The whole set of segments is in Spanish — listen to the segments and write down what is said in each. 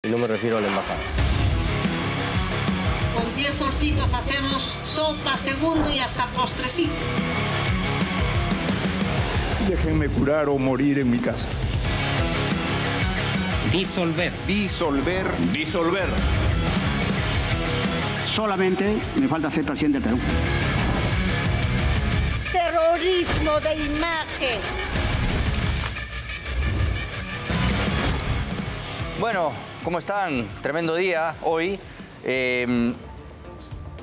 y no me refiero a la embajada. Con 10 solcitos hacemos sopa, segundo y hasta postrecito. Déjenme curar o morir en mi casa. Disolver. Disolver. Disolver. Solamente me falta ser presidente del Perú. Terrorismo de imagen. Bueno, ¿cómo están? Tremendo día hoy.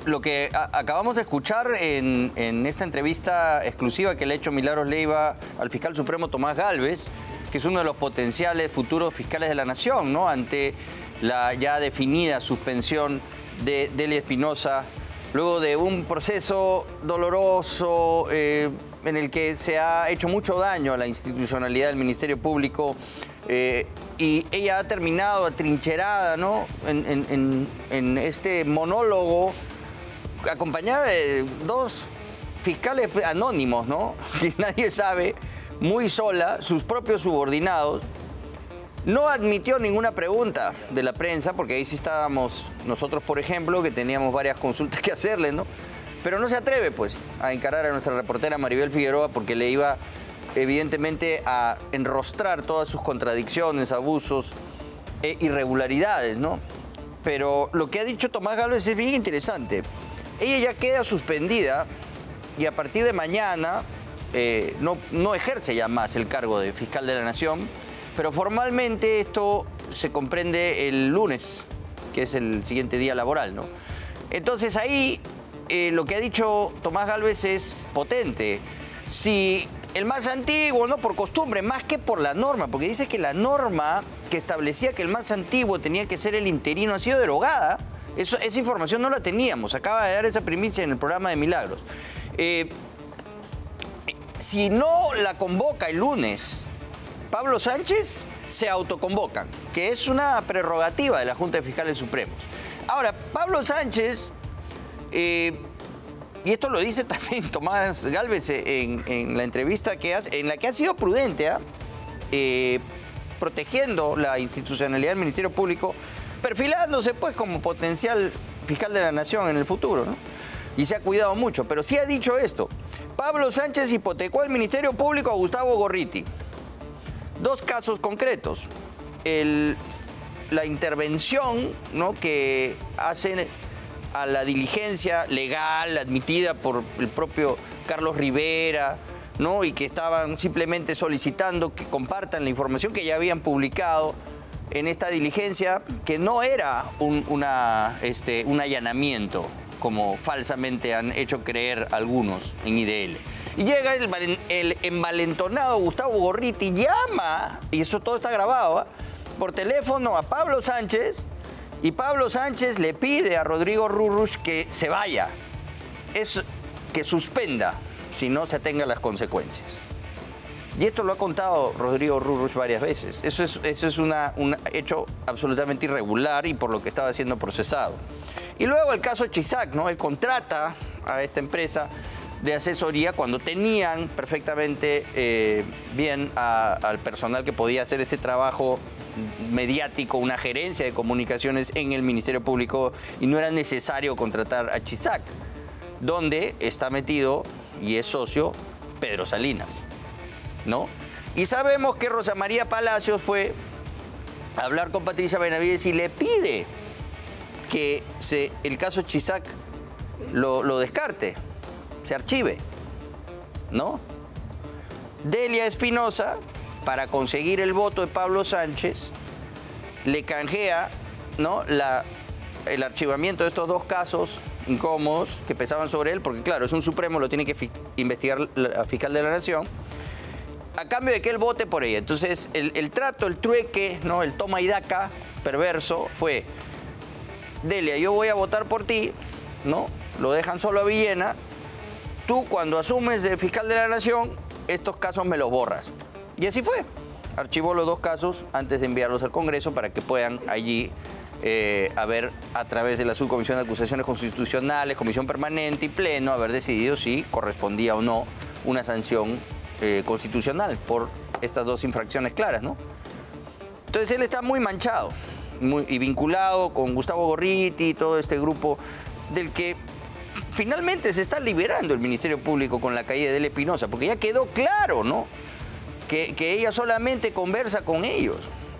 Lo que acabamos de escuchar en esta entrevista exclusiva que le ha hecho Milagros Leiva al fiscal supremo Tomás Gálvez, que es uno de los potenciales futuros fiscales de la nación, ¿no? Ante la ya definida suspensión de Delia Espinosa, luego de un proceso doloroso en el que se ha hecho mucho daño a la institucionalidad del Ministerio Público, y ella ha terminado atrincherada, ¿no? en este monólogo, acompañada de dos fiscales anónimos, ¿no? Que nadie sabe, muy sola, sus propios subordinados. No admitió ninguna pregunta de la prensa, porque ahí sí estábamos nosotros, por ejemplo, que teníamos varias consultas que hacerle, ¿no? Pero no se atreve, pues, a encarar a nuestra reportera Maribel Figueroa, porque le iba, evidentemente, a enrostrar todas sus contradicciones, abusos e irregularidades, ¿no? Pero lo que ha dicho Tomás Gálvez es bien interesante. Ella ya queda suspendida y a partir de mañana no ejerce ya más el cargo de fiscal de la Nación, pero formalmente esto se comprende el lunes, que es el siguiente día laboral, ¿no? Entonces ahí lo que ha dicho Tomás Gálvez es potente. Si el más antiguo, ¿no? Por costumbre, más que por la norma, porque dice que la norma que establecía que el más antiguo tenía que ser el interino ha sido derogada. Esa información no la teníamos, acaba de dar esa primicia en el programa de Milagros. Si no la convoca el lunes Pablo Sánchez, se autoconvocan, que es una prerrogativa de la Junta de Fiscales Supremos. Ahora, Pablo Sánchez, y esto lo dice también Tomás Gálvez en la entrevista que hace, en la que ha sido prudente, protegiendo la institucionalidad del Ministerio Público, perfilándose pues como potencial fiscal de la Nación en el futuro, ¿no? Y se ha cuidado mucho, pero sí ha dicho esto: Pablo Sánchez hipotecó al Ministerio Público a Gustavo Gorriti. Dos casos concretos. La intervención, ¿no?, que hacen a la diligencia legal admitida por el propio Carlos Rivera, ¿no?, y que estaban simplemente solicitando que compartan la información que ya habían publicado en esta diligencia, que no era un allanamiento, como falsamente han hecho creer algunos en IDL. Y llega el envalentonado Gustavo Gorriti, llama, y eso todo está grabado, por teléfono a Pablo Sánchez, y Pablo Sánchez le pide a Rodrigo Rurruch que se vaya, que suspenda, si no se atenga a las consecuencias. Y esto lo ha contado Rodrigo Rurruch varias veces. Eso es un hecho absolutamente irregular y por lo que estaba siendo procesado. Y luego el caso Chisac, ¿no? Él contrata a esta empresa de asesoría cuando tenían perfectamente bien al personal que podía hacer este trabajo mediático, una gerencia de comunicaciones en el Ministerio Público, y no era necesario contratar a Chisac, donde está metido y es socio Pedro Salinas, ¿no? Y sabemos que Rosa María Palacios fue a hablar con Patricia Benavides y le pide que el caso Chisac lo descarte, se archive, ¿no? Delia Espinosa, para conseguir el voto de Pablo Sánchez, le canjea, ¿no?, el archivamiento de estos dos casos incómodos que pesaban sobre él, porque claro, es un supremo, lo tiene que investigar la fiscal de la Nación, a cambio de que él vote por ella. Entonces, el trato, el trueque, ¿no?, el toma y daca perverso fue: Delia, yo voy a votar por ti, ¿no? Lo dejan solo a Villena. Tú, cuando asumes de fiscal de la Nación, estos casos me los borras. Y así fue. Archivó los dos casos antes de enviarlos al Congreso para que puedan allí haber, a través de la Subcomisión de Acusaciones Constitucionales, Comisión Permanente y Pleno, haber decidido si correspondía o no una sanción constitucional por estas dos infracciones claras, ¿no? Entonces él está muy manchado. y vinculado con Gustavo Gorriti y todo este grupo del que finalmente se está liberando el Ministerio Público con la caída de Delia Espinosa, porque ya quedó claro, ¿no? Que ella solamente conversa con ellos,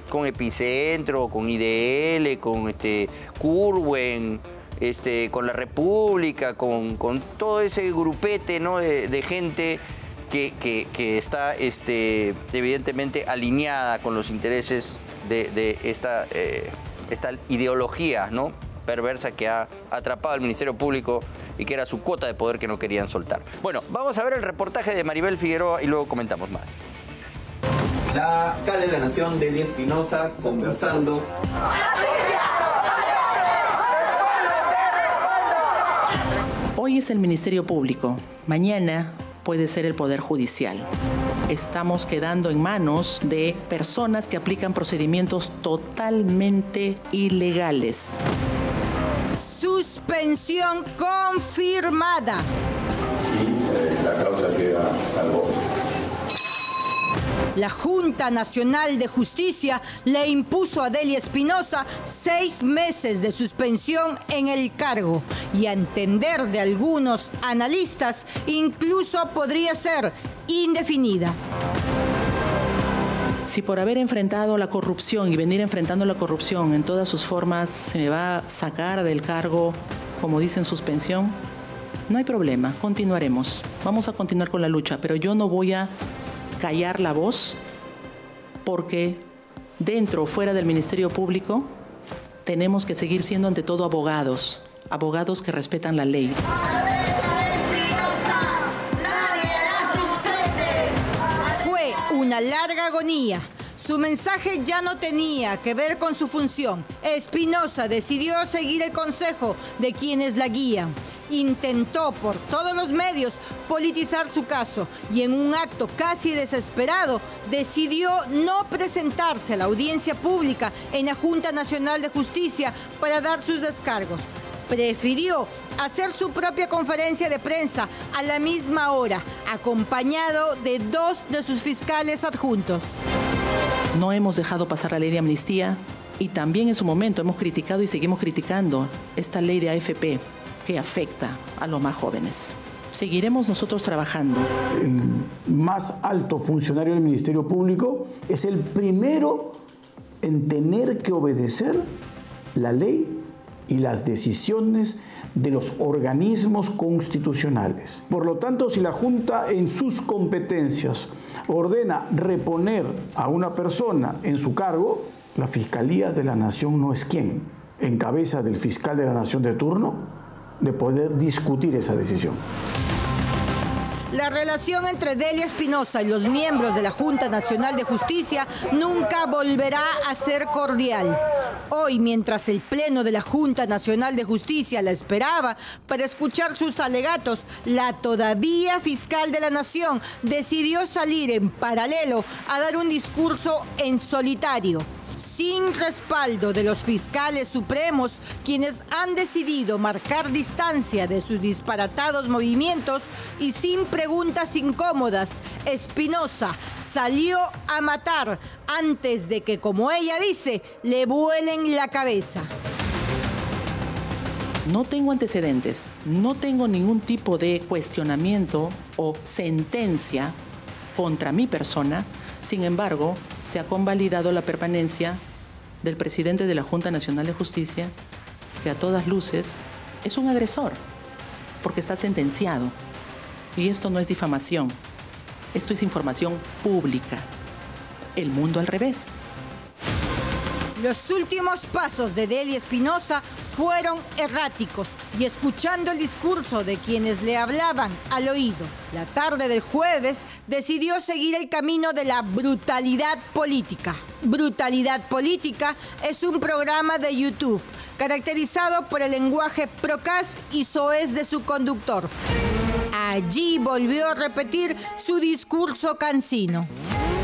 con Epicentro, con IDL, con Curwen, con La República, con todo ese grupete, ¿no? de gente que está evidentemente alineada con los intereses de esta ideología, ¿no? perversa que ha atrapado al Ministerio Público y que era su cuota de poder que no querían soltar. Bueno, vamos a ver el reportaje de Maribel Figueroa y luego comentamos más. La fiscal de la Nación, Delia Espinosa, conversando. Hoy es el Ministerio Público, mañana puede ser el Poder Judicial. Estamos quedando en manos de personas que aplican procedimientos totalmente ilegales. Suspensión confirmada. Y la causa queda al voto. La Junta Nacional de Justicia le impuso a Delia Espinosa 6 meses de suspensión en el cargo y, a entender de algunos analistas, incluso podría ser indefinida. Si por haber enfrentado la corrupción y venir enfrentando la corrupción en todas sus formas se me va a sacar del cargo, como dicen, suspensión, no hay problema, continuaremos. Vamos a continuar con la lucha, pero yo no voy a callar la voz porque dentro o fuera del Ministerio Público tenemos que seguir siendo ante todo abogados que respetan la ley. Fue una larga agonía. Su mensaje ya no tenía que ver con su función. Espinosa decidió seguir el consejo de quienes la guían. Intentó por todos los medios politizar su caso y, en un acto casi desesperado, decidió no presentarse a la audiencia pública en la Junta Nacional de Justicia para dar sus descargos. Prefirió hacer su propia conferencia de prensa a la misma hora, acompañado de 2 de sus fiscales adjuntos. No hemos dejado pasar la ley de amnistía y también en su momento hemos criticado y seguimos criticando esta ley de AFP que afecta a los más jóvenes. Seguiremos nosotros trabajando. El más alto funcionario del Ministerio Público es el primero en tener que obedecer la ley y las decisiones de los organismos constitucionales. Por lo tanto, si la Junta en sus competencias ordena reponer a una persona en su cargo, la Fiscalía de la Nación no es quien, en cabeza del fiscal de la Nación de turno, de poder discutir esa decisión. La relación entre Delia Espinosa y los miembros de la Junta Nacional de Justicia nunca volverá a ser cordial. Hoy, mientras el Pleno de la Junta Nacional de Justicia la esperaba para escuchar sus alegatos, la todavía fiscal de la Nación decidió salir en paralelo a dar un discurso en solitario, sin respaldo de los fiscales supremos, quienes han decidido marcar distancia de sus disparatados movimientos, y sin preguntas incómodas. Espinosa salió a matar antes de que, como ella dice, le vuelen la cabeza. No tengo antecedentes, no tengo ningún tipo de cuestionamiento o sentencia contra mi persona. Sin embargo, se ha convalidado la permanencia del presidente de la Junta Nacional de Justicia, que a todas luces es un agresor, porque está sentenciado. Y esto no es difamación, esto es información pública. El mundo al revés. Los últimos pasos de Delia Espinosa fueron erráticos y, escuchando el discurso de quienes le hablaban al oído, la tarde del jueves decidió seguir el camino de la brutalidad política. Brutalidad Política es un programa de YouTube caracterizado por el lenguaje procaz y soez de su conductor. Allí volvió a repetir su discurso cansino.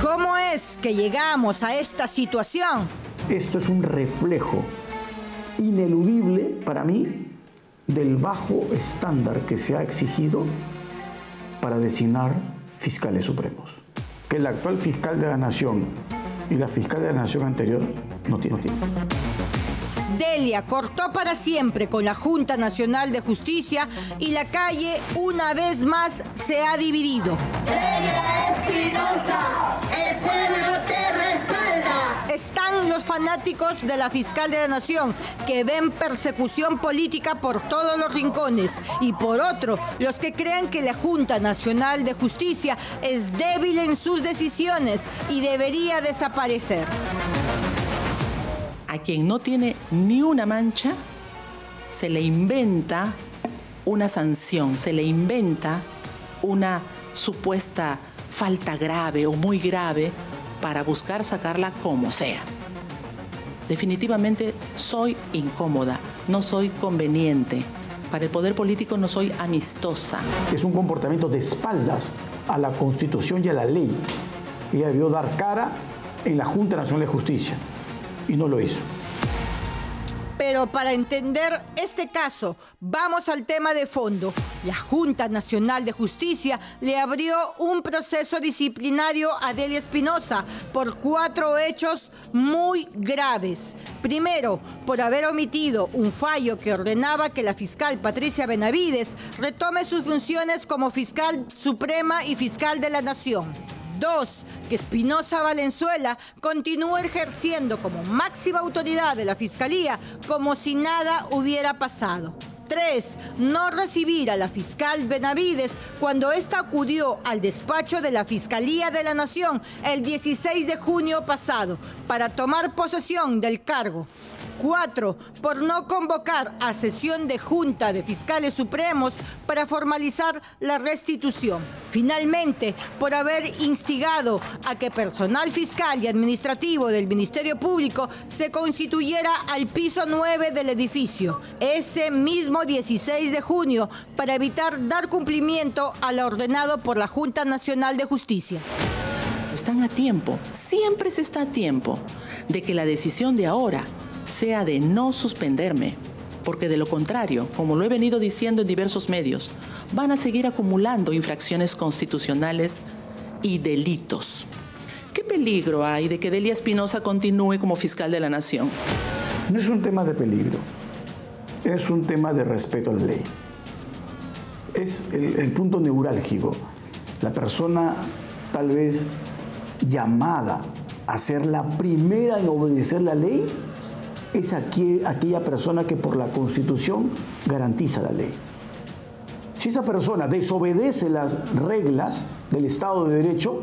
¿Cómo es que llegamos a esta situación? Esto es un reflejo ineludible para mí del bajo estándar que se ha exigido para designar fiscales supremos. Que el actual fiscal de la Nación y la fiscal de la Nación anterior no tiene tiempo. Delia cortó para siempre con la Junta Nacional de Justicia y la calle una vez más se ha dividido. Delia Espinosa, el pueblo te respalda. Están los fanáticos de la fiscal de la Nación que ven persecución política por todos los rincones y por otro, los que creen que la Junta Nacional de Justicia es débil en sus decisiones y debería desaparecer. A quien no tiene ni una mancha, se le inventa una sanción, se le inventa una supuesta falta grave o muy grave para buscar sacarla como sea. Definitivamente soy incómoda, no soy conveniente. Para el poder político no soy amistosa. Es un comportamiento de espaldas a la Constitución y a la ley. Ella debió dar cara en la Junta Nacional de Justicia y no lo hizo. Pero para entender este caso, vamos al tema de fondo. La Junta Nacional de Justicia le abrió un proceso disciplinario a Delia Espinosa por 4 hechos muy graves. Primero, por haber omitido un fallo que ordenaba que la fiscal Patricia Benavides retome sus funciones como fiscal suprema y fiscal de la Nación. 2, que Espinosa Valenzuela continúe ejerciendo como máxima autoridad de la Fiscalía como si nada hubiera pasado. 3, no recibir a la fiscal Benavides cuando ésta acudió al despacho de la Fiscalía de la Nación el 16 de junio pasado para tomar posesión del cargo. 4, por no convocar a sesión de Junta de Fiscales Supremos para formalizar la restitución. Finalmente, por haber instigado a que personal fiscal y administrativo del Ministerio Público se constituyera al piso 9 del edificio, ese mismo 16 de junio, para evitar dar cumplimiento a lo ordenado por la Junta Nacional de Justicia. Están a tiempo, siempre se está a tiempo, de que la decisión de ahora sea de no suspenderme, porque de lo contrario, como lo he venido diciendo en diversos medios, van a seguir acumulando infracciones constitucionales y delitos. ¿Qué peligro hay de que Delia Espinosa continúe como fiscal de la Nación? No es un tema de peligro, es un tema de respeto a la ley. Es el punto neurálgico. La persona tal vez llamada a ser la primera en obedecer la ley es aquella persona que por la Constitución garantiza la ley. Si esa persona desobedece las reglas del Estado de Derecho,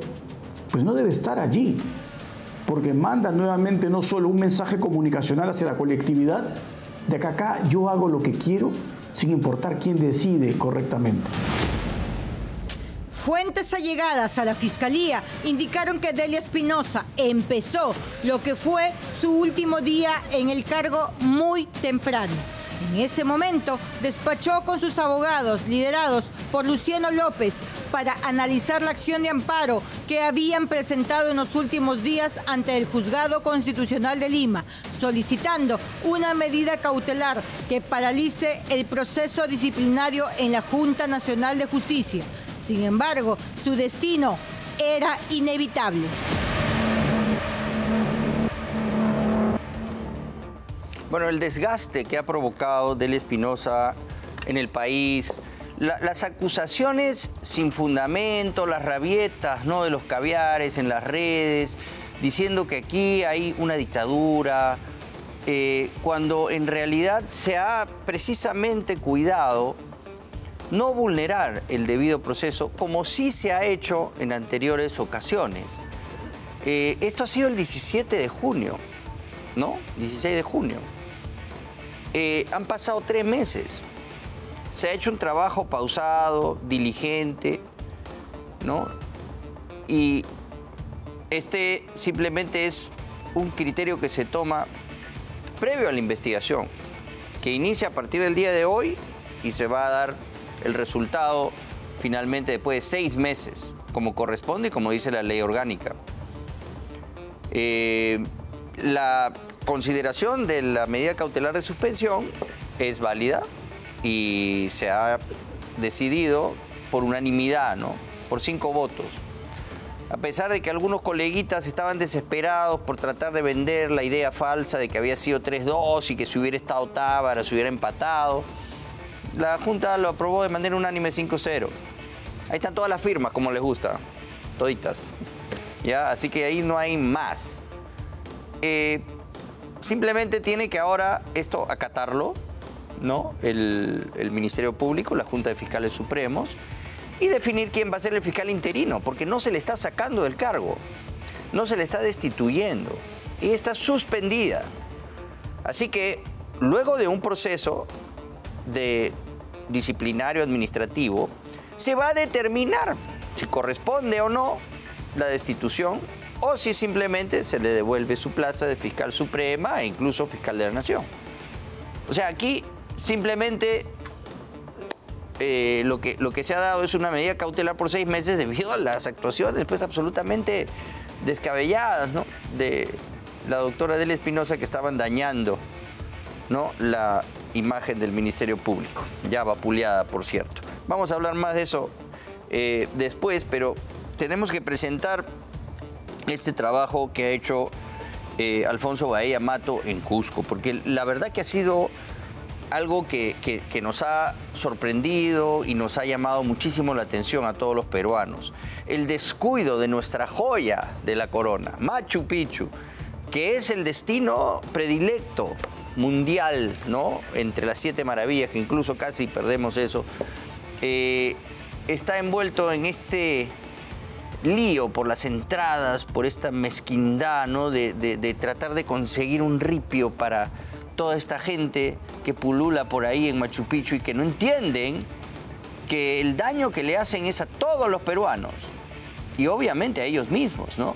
pues no debe estar allí, porque manda nuevamente no solo un mensaje comunicacional hacia la colectividad, de que acá yo hago lo que quiero, sin importar quién decide correctamente. Fuentes allegadas a la Fiscalía indicaron que Delia Espinosa empezó lo que fue su último día en el cargo muy temprano. En ese momento despachó con sus abogados, liderados por Luciano López, para analizar la acción de amparo que habían presentado en los últimos días ante el Juzgado Constitucional de Lima, solicitando una medida cautelar que paralice el proceso disciplinario en la Junta Nacional de Justicia. Sin embargo, su destino era inevitable. Bueno, el desgaste que ha provocado Delia Espinosa en el país, las acusaciones sin fundamento, las rabietas, ¿no?, de los caviares en las redes, diciendo que aquí hay una dictadura, cuando en realidad se ha precisamente cuidado no vulnerar el debido proceso, como sí se ha hecho en anteriores ocasiones. Esto ha sido el 17 de junio, ¿no? 16 de junio. Han pasado 3 meses. Se ha hecho un trabajo pausado, diligente, ¿no? Y este simplemente es un criterio que se toma previo a la investigación, que inicia a partir del día de hoy y se va a dar el resultado finalmente después de 6 meses, como corresponde y como dice la ley orgánica. La consideración de la medida cautelar de suspensión es válida y se ha decidido por unanimidad, ¿no?, por 5 votos. A pesar de que algunos coleguitas estaban desesperados por tratar de vender la idea falsa de que había sido 3-2 y que si hubiera estado Tábara se hubiera empatado, la Junta lo aprobó de manera unánime 5-0. Ahí están todas las firmas, como les gusta, toditas. ¿Ya? Así que ahí no hay más. Simplemente tiene que ahora esto acatarlo, ¿no? El Ministerio Público, la Junta de Fiscales Supremos, y definir quién va a ser el fiscal interino, porque no se le está sacando del cargo, no se le está destituyendo, y está suspendida. Así que luego de un proceso de disciplinario administrativo, se va a determinar si corresponde o no la destitución o si simplemente se le devuelve su plaza de fiscal suprema e incluso fiscal de la nación. O sea, aquí simplemente lo que se ha dado es una medida cautelar por 6 meses debido a las actuaciones pues absolutamente descabelladas, ¿no?, de la doctora Delia Espinosa, que estaban dañando, ¿no?, la imagen del Ministerio Público, ya vapuleada, por cierto. Vamos a hablar más de eso después, pero tenemos que presentar este trabajo que ha hecho Alfonso Baella Mato en Cusco, porque la verdad que ha sido algo que nos ha sorprendido y nos ha llamado muchísimo la atención a todos los peruanos. El descuido de nuestra joya de la corona, Machu Picchu, que es el destino predilecto mundial, ¿no?, entre las 7 maravillas, que incluso casi perdemos eso, está envuelto en este lío por las entradas, por esta mezquindad, ¿no?, de tratar de conseguir un ripio para toda esta gente que pulula por ahí en Machu Picchu y que no entienden que el daño que le hacen es a todos los peruanos y obviamente a ellos mismos, ¿no?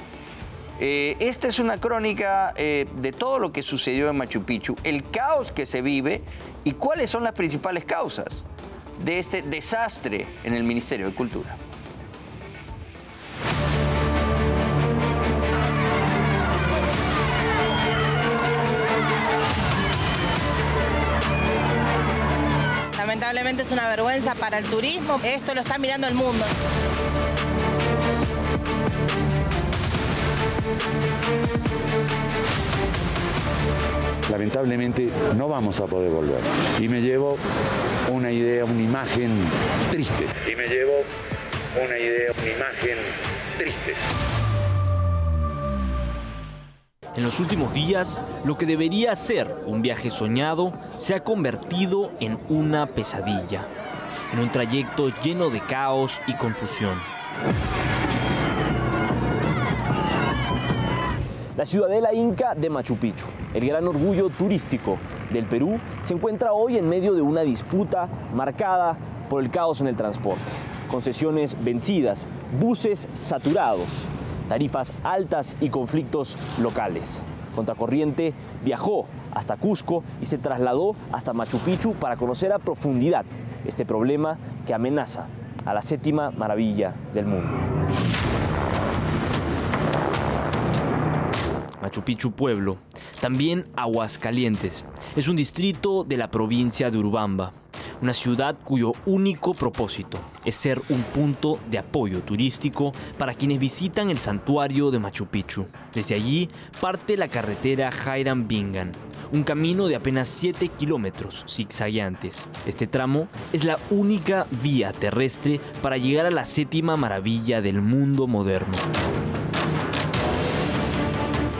Esta es una crónica de todo lo que sucedió en Machu Picchu, el caos que se vive y cuáles son las principales causas de este desastre en el Ministerio de Cultura. Lamentablemente es una vergüenza para el turismo. Esto lo está mirando el mundo. Lamentablemente no vamos a poder volver. Y me llevo una idea, una imagen triste. En los últimos días, lo que debería ser un viaje soñado se ha convertido en una pesadilla, en un trayecto lleno de caos y confusión. La ciudadela inca de Machu Picchu, el gran orgullo turístico del Perú, se encuentra hoy en medio de una disputa marcada por el caos en el transporte. Concesiones vencidas, buses saturados, tarifas altas y conflictos locales. Contracorriente viajó hasta Cusco y se trasladó hasta Machu Picchu para conocer a profundidad este problema que amenaza a la 7ª maravilla del mundo. Machu Picchu Pueblo, también Aguascalientes, es un distrito de la provincia de Urubamba, una ciudad cuyo único propósito es ser un punto de apoyo turístico para quienes visitan el santuario de Machu Picchu. Desde allí parte la carretera Jairam-Bingan, un camino de apenas 7 kilómetros zigzagueantes. Este tramo es la única vía terrestre para llegar a la 7ª maravilla del mundo moderno.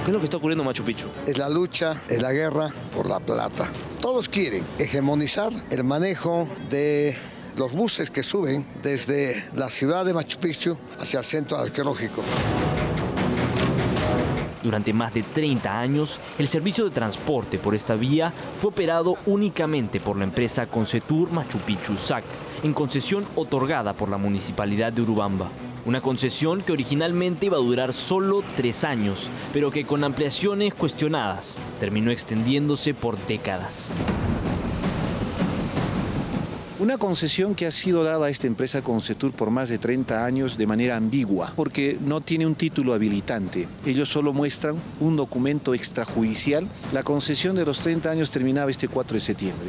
¿Qué es lo que está ocurriendo en Machu Picchu? Es la lucha, es la guerra por la plata. Todos quieren hegemonizar el manejo de los buses que suben desde la ciudad de Machu Picchu hacia el centro arqueológico. Durante más de 30 años, el servicio de transporte por esta vía fue operado únicamente por la empresa Concetur Machu Picchu SAC, en concesión otorgada por la Municipalidad de Urubamba. Una concesión que originalmente iba a durar solo 3 años, pero que con ampliaciones cuestionadas terminó extendiéndose por décadas. Una concesión que ha sido dada a esta empresa Concetur por más de 30 años de manera ambigua, porque no tiene un título habilitante. Ellos solo muestran un documento extrajudicial. La concesión de los 30 años terminaba este 4 de septiembre.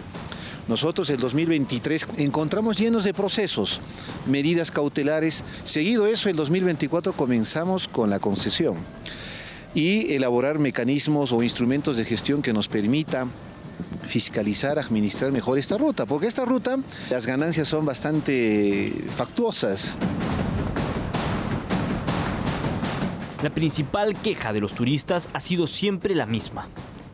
Nosotros el 2023 encontramos llenos de procesos, medidas cautelares. Seguido eso, el 2024 comenzamos con la concesión y elaborar mecanismos o instrumentos de gestión que nos permita fiscalizar, administrar mejor esta ruta, porque esta ruta las ganancias son bastante factuosas. La principal queja de los turistas ha sido siempre la misma: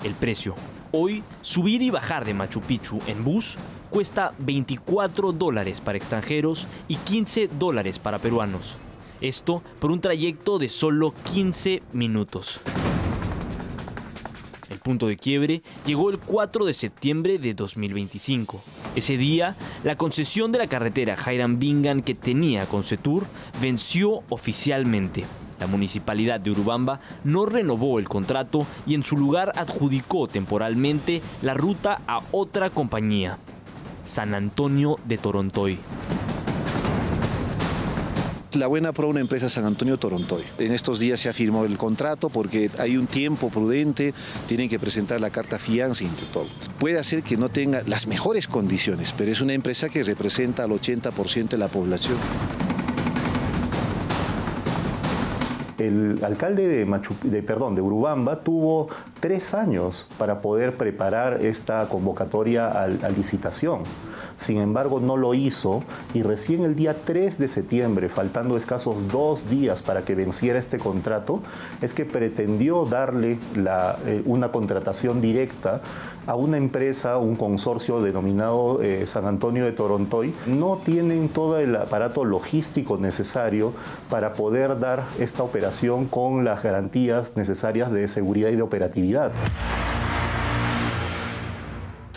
el precio. Hoy, subir y bajar de Machu Picchu en bus cuesta $24 para extranjeros y $15 para peruanos. Esto por un trayecto de solo 15 minutos. El punto de quiebre llegó el 4 de septiembre de 2025. Ese día, la concesión de la carretera Jairam-Bingan que tenía Concetur venció oficialmente. La municipalidad de Urubamba no renovó el contrato y en su lugar adjudicó temporalmente la ruta a otra compañía, San Antonio de Torontoy. La buena pro, una empresa San Antonio Torontoy. En estos días se ha firmado el contrato porque hay un tiempo prudente, tienen que presentar la carta fianza y todo. Puede hacer que no tenga las mejores condiciones, pero es una empresa que representa al 80% de la población. El alcalde de Urubamba tuvo 3 años para poder preparar esta convocatoria a licitación. Sin embargo, no lo hizo y recién el día 3 de septiembre, faltando escasos 2 días para que venciera este contrato, es que pretendió darle una contratación directa a una empresa, un consorcio denominado San Antonio de Torontoy. No tienen todo el aparato logístico necesario para poder dar esta operación con las garantías necesarias de seguridad y de operatividad.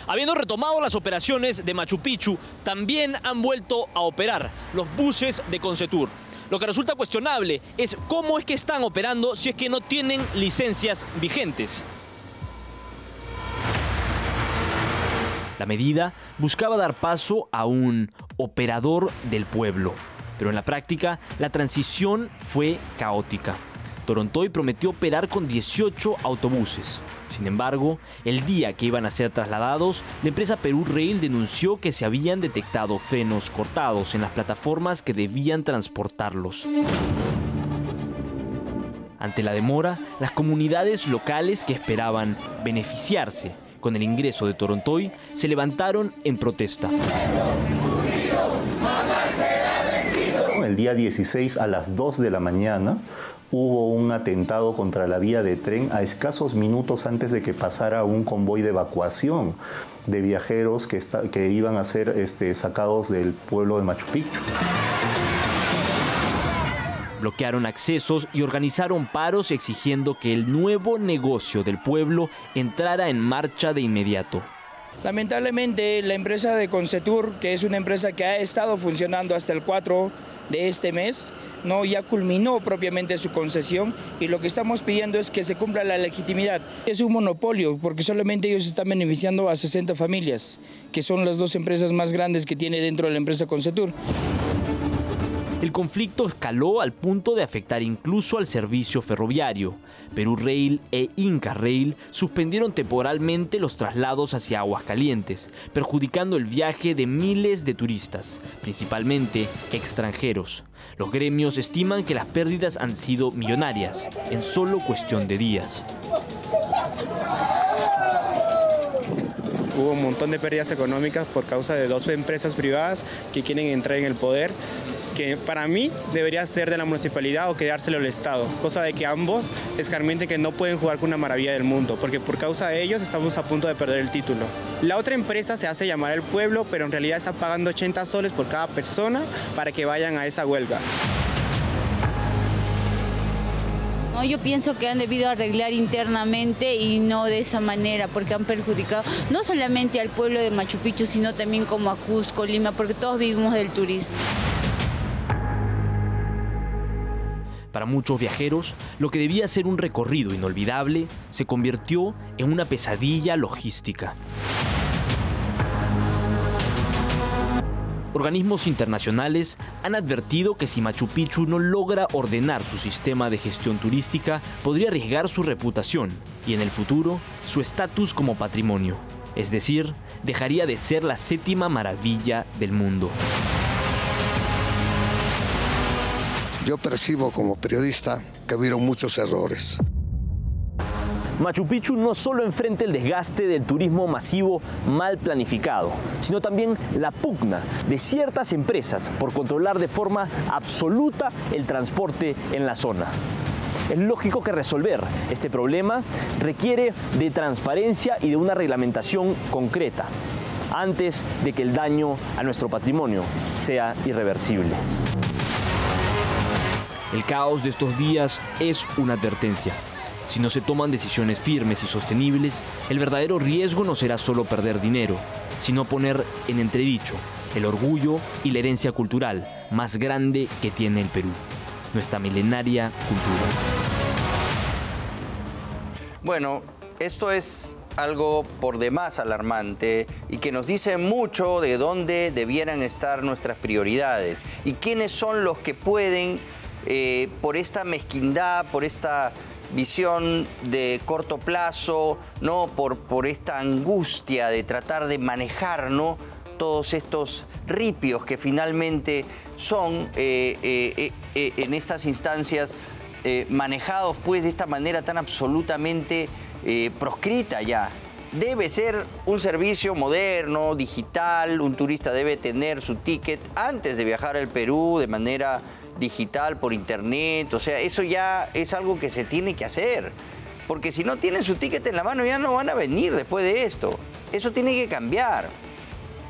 Habiendo retomado las operaciones de Machu Picchu, también han vuelto a operar los buses de Concetur. Lo que resulta cuestionable es cómo es que están operando si es que no tienen licencias vigentes. La medida buscaba dar paso a un operador del pueblo, pero en la práctica la transición fue caótica. Torontoy prometió operar con 18 autobuses. Sin embargo, el día que iban a ser trasladados, la empresa Perú Rail denunció que se habían detectado frenos cortados en las plataformas que debían transportarlos. Ante la demora, las comunidades locales que esperaban beneficiarse con el ingreso de Torontoy se levantaron en protesta. El día 16 a las 2 de la mañana hubo un atentado contra la vía de tren a escasos minutos antes de que pasara un convoy de evacuación de viajeros que iban a ser sacados del pueblo de Machu Picchu. Bloquearon accesos y organizaron paros exigiendo que el nuevo negocio del pueblo entrara en marcha de inmediato. Lamentablemente, la empresa de Concetur, que es una empresa que ha estado funcionando hasta el 4 de este mes, ya culminó propiamente su concesión y lo que estamos pidiendo es que se cumpla la legitimidad. Es un monopolio porque solamente ellos están beneficiando a 60 familias, que son las 2 empresas más grandes que tiene dentro de la empresa Concetur. El conflicto escaló al punto de afectar incluso al servicio ferroviario. Perú Rail e Inca Rail suspendieron temporalmente los traslados hacia Aguascalientes, perjudicando el viaje de miles de turistas, principalmente extranjeros. Los gremios estiman que las pérdidas han sido millonarias en solo cuestión de días. Hubo un montón de pérdidas económicas por causa de 2 empresas privadas que quieren entrar en el poder, que para mí debería ser de la municipalidad o quedárselo al Estado, cosa de que ambos escarmienten que no pueden jugar con una maravilla del mundo, porque por causa de ellos estamos a punto de perder el título. La otra empresa se hace llamar El Pueblo, pero en realidad está pagando 80 soles por cada persona para que vayan a esa huelga. Yo pienso que han debido arreglar internamente y no de esa manera, porque han perjudicado no solamente al pueblo de Machu Picchu, sino también como a Cusco, Lima, porque todos vivimos del turismo. Para muchos viajeros, lo que debía ser un recorrido inolvidable se convirtió en una pesadilla logística. Organismos internacionales han advertido que si Machu Picchu no logra ordenar su sistema de gestión turística, podría arriesgar su reputación y en el futuro su estatus como patrimonio. Es decir, dejaría de ser la 7ª maravilla del mundo. Yo percibo como periodista que hubieron muchos errores. Machu Picchu no solo enfrenta el desgaste del turismo masivo mal planificado, sino también la pugna de ciertas empresas por controlar de forma absoluta el transporte en la zona. Es lógico que resolver este problema requiere de transparencia y de una reglamentación concreta, antes de que el daño a nuestro patrimonio sea irreversible. El caos de estos días es una advertencia. Si no se toman decisiones firmes y sostenibles, el verdadero riesgo no será solo perder dinero, sino poner en entredicho el orgullo y la herencia cultural más grande que tiene el Perú, nuestra milenaria cultura. Bueno, esto es algo por demás alarmante y que nos dice mucho de dónde debieran estar nuestras prioridades y quiénes son los que pueden, por esta mezquindad, por esta visión de corto plazo, ¿no? por esta angustia de tratar de manejar, ¿no? todos estos ripios que finalmente son en estas instancias manejados pues de esta manera tan absolutamente proscrita ya. Debe ser un servicio moderno, digital, un turista debe tener su ticket antes de viajar al Perú de manera digital por internet, o sea, eso ya es algo que se tiene que hacer, porque si no tienen su ticket en la mano ya no van a venir después de esto. Eso tiene que cambiar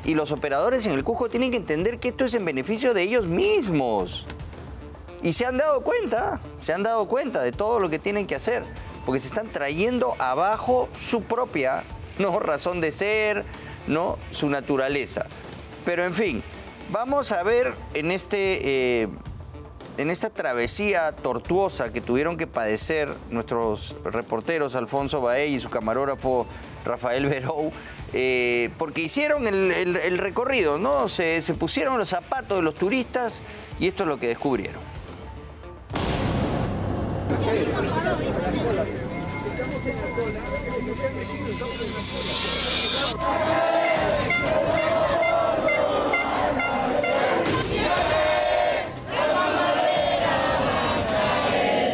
y los operadores en el Cusco tienen que entender que esto es en beneficio de ellos mismos y se han dado cuenta de todo lo que tienen que hacer, porque se están trayendo abajo su propia, ¿no? razón de ser, ¿no? su naturaleza. Pero en fin, vamos a ver en esta travesía tortuosa que tuvieron que padecer nuestros reporteros Alfonso Baey y su camarógrafo Rafael Berou, porque hicieron el recorrido, ¿no? Se pusieron los zapatos de los turistas y esto es lo que descubrieron.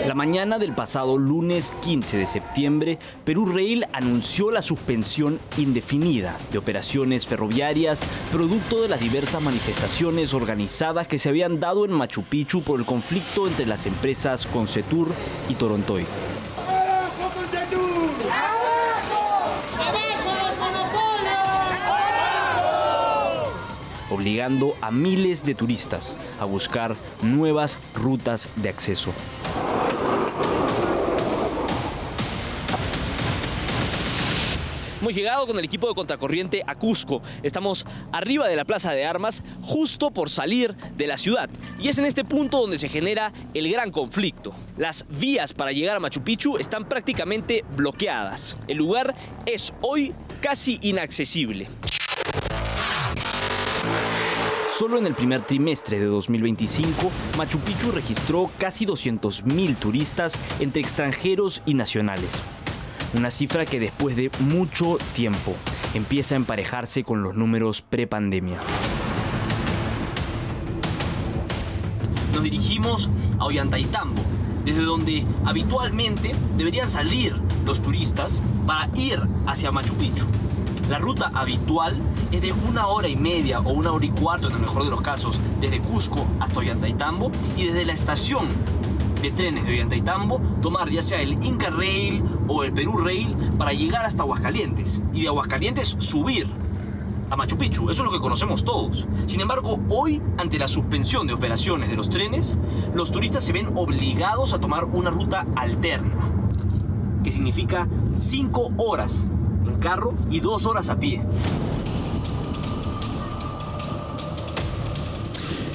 La mañana del pasado lunes 15 de septiembre, Perú Rail anunció la suspensión indefinida de operaciones ferroviarias producto de las diversas manifestaciones organizadas que se habían dado en Machu Picchu por el conflicto entre las empresas Concetur y Torontoy. ¡Abajo Concetur! ¡Abajo! ¡Abajo los monopolios! ¡Abajo! Obligando a miles de turistas a buscar nuevas rutas de acceso. Hemos llegado con el equipo de Contracorriente a Cusco. Estamos arriba de la Plaza de Armas, justo por salir de la ciudad. Y es en este punto donde se genera el gran conflicto. Las vías para llegar a Machu Picchu están prácticamente bloqueadas. El lugar es hoy casi inaccesible. Solo en el primer trimestre de 2025, Machu Picchu registró casi 200.000 turistas entre extranjeros y nacionales. Una cifra que después de mucho tiempo empieza a emparejarse con los números prepandemia. Nos dirigimos a Ollantaytambo, desde donde habitualmente deberían salir los turistas para ir hacia Machu Picchu. La ruta habitual es de 1 hora y media o 1 hora y cuarto en el mejor de los casos, desde Cusco hasta Ollantaytambo, y desde la estación de trenes de Ollantaytambo tomar ya sea el Inca Rail o el Perú Rail para llegar hasta Aguascalientes y de Aguascalientes subir a Machu Picchu. Eso es lo que conocemos todos. Sin embargo, hoy, ante la suspensión de operaciones de los trenes, los turistas se ven obligados a tomar una ruta alterna, que significa 5 horas en carro y 2 horas a pie.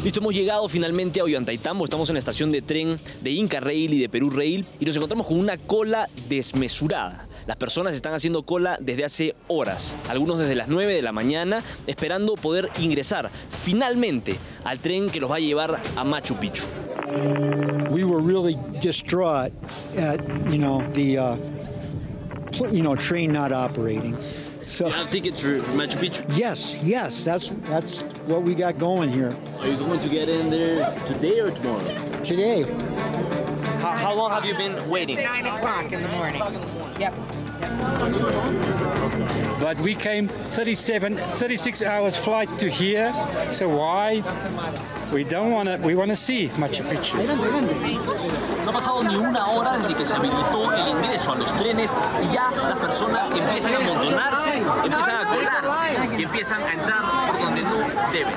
Listo, hemos llegado finalmente a Ollantaytambo. Estamos en la estación de tren de Inca Rail y de Perú Rail y nos encontramos con una cola desmesurada. Las personas están haciendo cola desde hace horas, algunos desde las 9 de la mañana, esperando poder ingresar finalmente al tren que los va a llevar a Machu Picchu. We were really distraught at, the train not operating. So You have tickets for Machu Picchu? yes, that's what we got going here. Are you going to get in there today or tomorrow? Today. How long have you been waiting? It's 9 o'clock in the morning. Yep. But we came 36 hours flight to here. So why? We want to see Machu Picchu. No ha pasado ni una hora desde que se habilitó el ingreso a los trenes y ya las personas empiezan a amontonarse, empiezan a colarse y empiezan a entrar por donde no deben.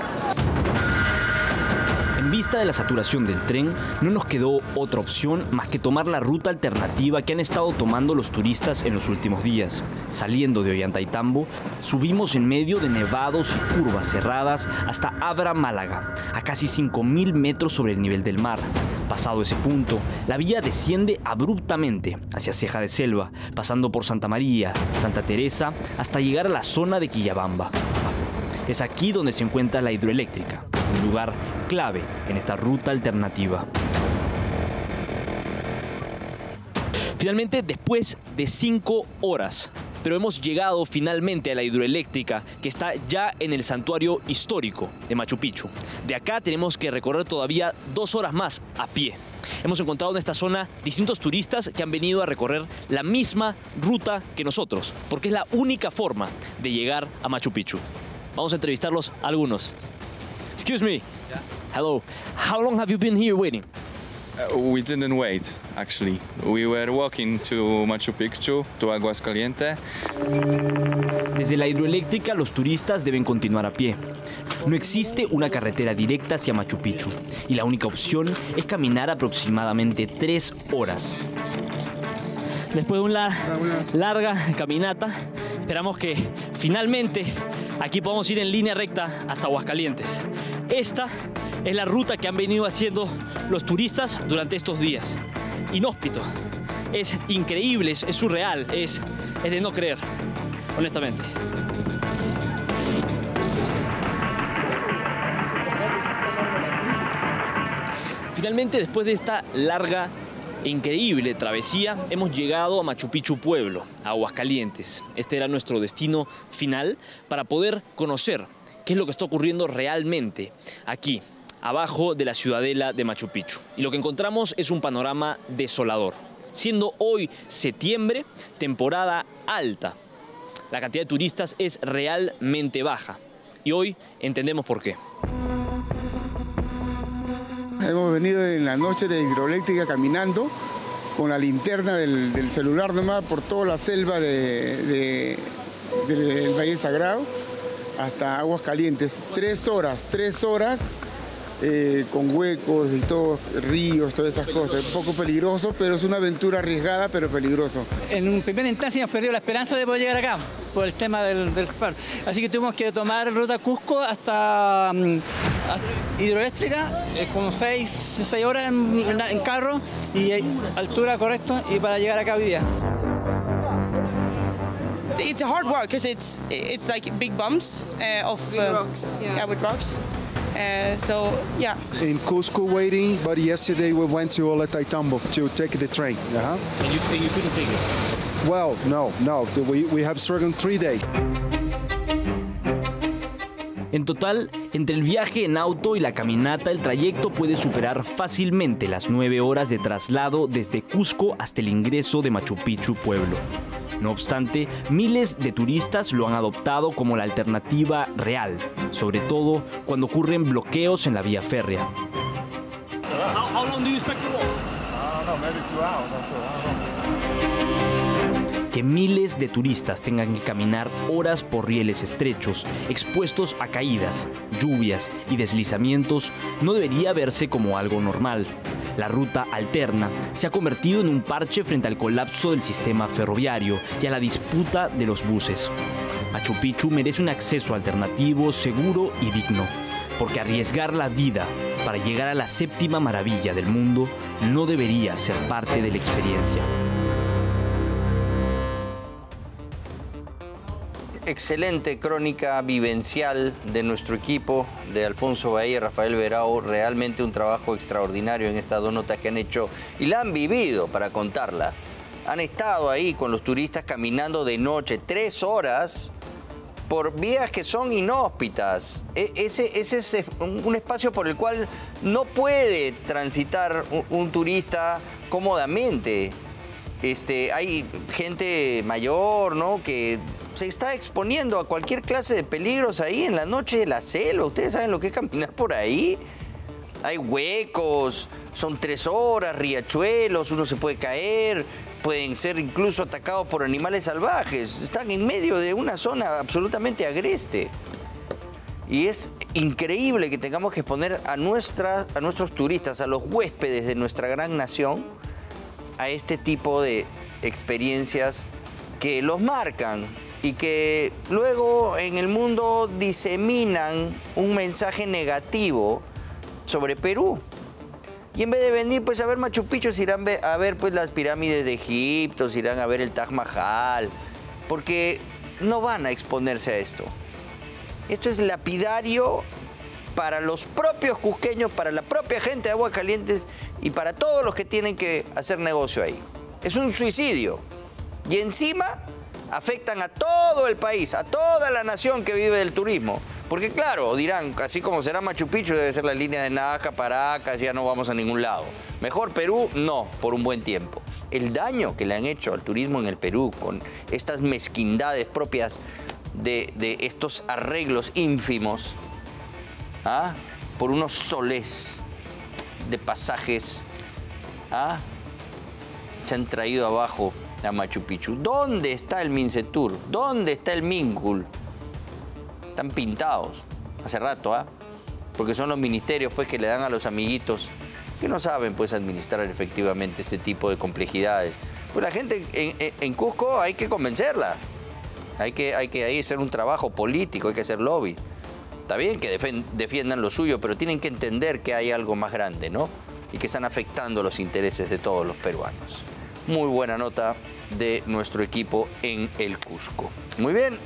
En vista de la saturación del tren, no nos quedó otra opción más que tomar la ruta alternativa que han estado tomando los turistas en los últimos días. Saliendo de Ollantaytambo, subimos en medio de nevados y curvas cerradas hasta Abra, Málaga, a casi 5.000 metros sobre el nivel del mar. Pasado ese punto, la vía desciende abruptamente hacia Ceja de Selva, pasando por Santa María, Santa Teresa, hasta llegar a la zona de Quillabamba. Es aquí donde se encuentra la hidroeléctrica, un lugar clave en esta ruta alternativa. Finalmente, después de 5 horas, pero hemos llegado finalmente a la hidroeléctrica que está ya en el santuario histórico de Machu Picchu. De acá tenemos que recorrer todavía 2 horas más a pie. Hemos encontrado en esta zona distintos turistas que han venido a recorrer la misma ruta que nosotros, porque es la única forma de llegar a Machu Picchu. Vamos a entrevistarlos a algunos. Excuse me. Yeah. Hello. How long have you been here waiting? We didn't wait, actually. We were walking to Machu Picchu, to Aguascalientes. Desde la hidroeléctrica, los turistas deben continuar a pie. No existe una carretera directa hacia Machu Picchu y la única opción es caminar aproximadamente 3 horas. Después de una larga caminata, esperamos que finalmente aquí podamos ir en línea recta hasta Aguascalientes. Esta es la ruta que han venido haciendo los turistas durante estos días. Inhóspito, es increíble, es surreal, es de no creer, honestamente. Finalmente, después de esta larga e increíble travesía, hemos llegado a Machu Picchu Pueblo, a Aguascalientes. Este era nuestro destino final para poder conocer qué es lo que está ocurriendo realmente aquí, abajo de la ciudadela de Machu Picchu. Y lo que encontramos es un panorama desolador. Siendo hoy septiembre, temporada alta, la cantidad de turistas es realmente baja. Y hoy entendemos por qué. Hemos venido en la noche de hidroeléctrica caminando con la linterna del celular nomás por toda la selva del Valle Sagrado hasta Aguascalientes. 3 horas con huecos y todo, ríos, todas esas cosas. Un poco peligroso, pero es una aventura arriesgada, pero peligroso. En primera instancia hemos perdido la esperanza de poder llegar acá por el tema del par. Así que tuvimos que tomar ruta Cusco hasta hidroeléctrica, como 6 horas en carro y altura correcto y para llegar acá hoy día. It's a hard walk because it's like big bumps with rocks. So yeah. In Cusco waiting, but yesterday we went to Ollantaytambo to take the train. And you couldn't take it? Well, no. We have struggled 3 days. En total, entre el viaje en auto y la caminata, el trayecto puede superar fácilmente las 9 horas de traslado desde Cusco hasta el ingreso de Machu Picchu Pueblo. No obstante, miles de turistas lo han adoptado como la alternativa real, sobre todo cuando ocurren bloqueos en la vía férrea. How long do you expect to walk? I don't know, maybe 2 hours. Que miles de turistas tengan que caminar horas por rieles estrechos, expuestos a caídas, lluvias y deslizamientos, no debería verse como algo normal. La ruta alterna se ha convertido en un parche frente al colapso del sistema ferroviario y a la disputa de los buses. Machu Picchu merece un acceso alternativo, seguro y digno, porque arriesgar la vida para llegar a la 7ª maravilla del mundo no debería ser parte de la experiencia. Excelente crónica vivencial de nuestro equipo, de Alfonso Bahía y Rafael Verao. Realmente un trabajo extraordinario en estas 2 notas que han hecho y la han vivido para contarla. Han estado ahí con los turistas caminando de noche 3 horas por vías que son inhóspitas. Ese es un espacio por el cual no puede transitar un turista cómodamente. Hay gente mayor, ¿no?, que se está exponiendo a cualquier clase de peligros ahí en la noche de la selva. Ustedes saben lo que es caminar por ahí. Hay huecos, son 3 horas, riachuelos, uno se puede caer, pueden ser incluso atacados por animales salvajes. Están en medio de una zona absolutamente agreste. Y es increíble que tengamos que exponer a nuestros turistas, a los huéspedes de nuestra gran nación, a este tipo de experiencias que los marcan y que luego en el mundo diseminan un mensaje negativo sobre Perú. Y en vez de venir pues a ver Machu Picchu, se irán a ver pues las pirámides de Egipto, se irán a ver el Taj Mahal, porque no van a exponerse a esto. Esto es lapidario para los propios cusqueños, para la propia gente de Aguascalientes y para todos los que tienen que hacer negocio ahí. Es un suicidio. Y encima afectan a todo el país, a toda la nación que vive del turismo. Porque claro, dirán, así como será Machu Picchu, debe ser la línea de Nazca, Paracas, ya no vamos a ningún lado. Mejor Perú, no, por un buen tiempo. El daño que le han hecho al turismo en el Perú con estas mezquindades propias de estos arreglos ínfimos, por unos soles de pasajes, se han traído abajo a Machu Picchu. ¿Dónde está el Mincetur? ¿Dónde está el Mincul? Están pintados hace rato, porque son los ministerios pues que le dan a los amiguitos que no saben pues administrar efectivamente este tipo de complejidades. Pues la gente en Cusco hay que convencerla. Hay que hacer un trabajo político, hay que hacer lobby. Está bien que defiendan lo suyo, pero tienen que entender que hay algo más grande, ¿no? Y que están afectando los intereses de todos los peruanos. Muy buena nota de nuestro equipo en el Cusco. Muy bien,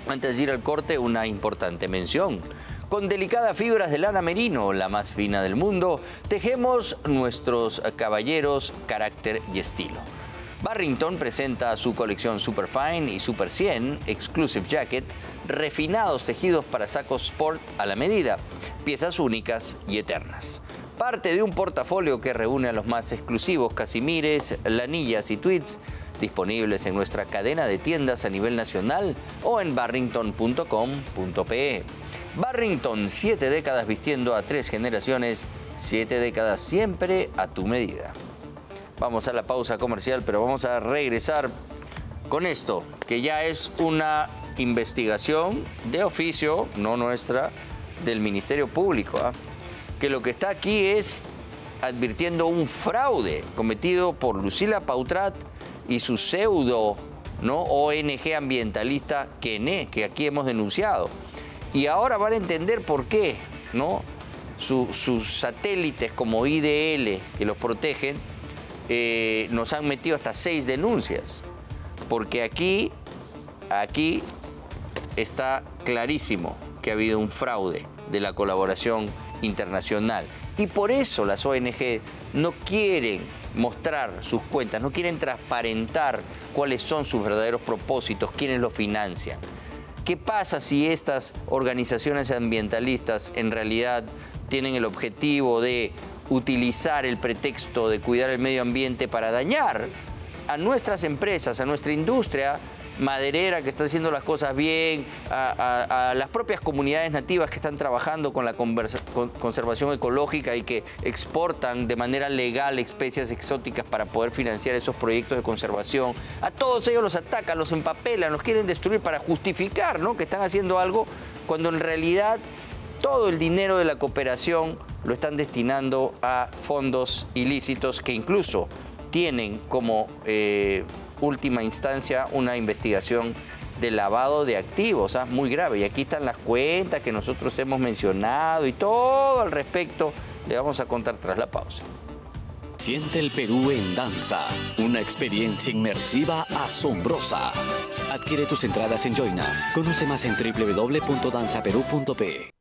antes de ir al corte, una importante mención. Con delicadas fibras de lana merino, la más fina del mundo, tejemos nuestros caballeros carácter y estilo. Barrington presenta su colección Super Fine y Super 100 Exclusive Jacket, refinados tejidos para sacos sport a la medida, piezas únicas y eternas. Parte de un portafolio que reúne a los más exclusivos casimires, lanillas y tweeds, disponibles en nuestra cadena de tiendas a nivel nacional o en barrington.com.pe. Barrington, 7 décadas vistiendo a 3 generaciones, 7 décadas siempre a tu medida. Vamos a la pausa comercial, pero vamos a regresar con esto, que ya es una investigación de oficio, no nuestra, del Ministerio Público, que lo que está aquí es advirtiendo un fraude cometido por Lucila Pautrat y su pseudo, ¿no?, ONG ambientalista Quené, que aquí hemos denunciado. Y ahora van a entender por qué, ¿no? Sus satélites como IDL, que los protegen, nos han metido hasta 6 denuncias. Porque aquí está clarísimo que ha habido un fraude de la colaboración internacional. Y por eso las ONG no quieren mostrar sus cuentas, no quieren transparentar cuáles son sus verdaderos propósitos, quiénes los financian. ¿Qué pasa si estas organizaciones ambientalistas en realidad tienen el objetivo de utilizar el pretexto de cuidar el medio ambiente para dañar a nuestras empresas, a nuestra industria maderera que está haciendo las cosas bien, a las propias comunidades nativas que están trabajando con la conservación ecológica y que exportan de manera legal especies exóticas para poder financiar esos proyectos de conservación? A todos ellos los atacan, los empapelan, los quieren destruir para justificar, ¿no?, que están haciendo algo, cuando en realidad todo el dinero de la cooperación lo están destinando a fondos ilícitos que incluso tienen como última instancia una investigación de lavado de activos, muy grave. Y aquí están las cuentas que nosotros hemos mencionado y todo al respecto le vamos a contar tras la pausa. Siente el Perú en danza, una experiencia inmersiva asombrosa. Adquiere tus entradas en Join Us. Conoce más en www.danzaperú.pe.